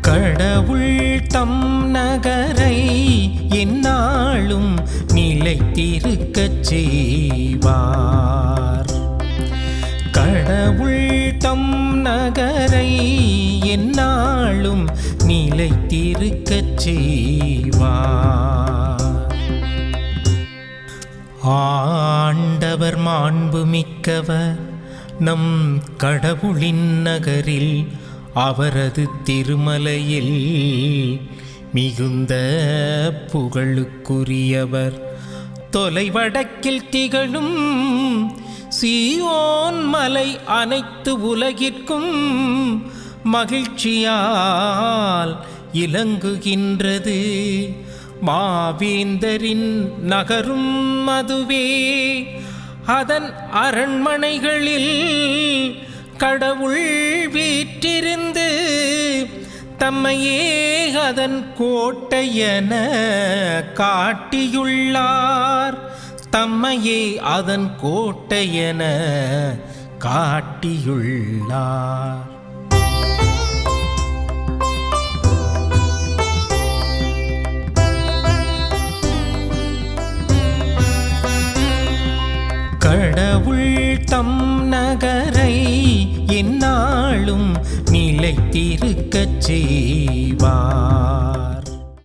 கடவுள் தம் நகரை எந்நாளும் நிலைத்திருக்கச் செய்வார். கடவுள் தம் நகரை எந்நாளும் நிலைத்திருக்கச் செய்வார். ஆண்டவர் மாண்புமிக்கவர், நம் கடவுளின் நகரில் அவரது திருமலையில் மிகுந்த புகழுக்குரியவர். தொலைவடக்கில் திகழும் சீயோன் மலை அனைத்து உலகிற்கும் மகிழ்ச்சியால் இலங்குகின்றது. மாவேந்தரின் நகரும் அதுவே. அதன் அரண்மனைகளில் கடவுள் வீற்றிருந்து தம்மையே அதன் கோட்டையென காட்டியுள்ளார். தம்மையே அதன் கோட்டையென காட்டியுள்ளார். கடவுள் தம் நகரை எந்நாளும் நிலைத்திருக்கச் செய்வார்.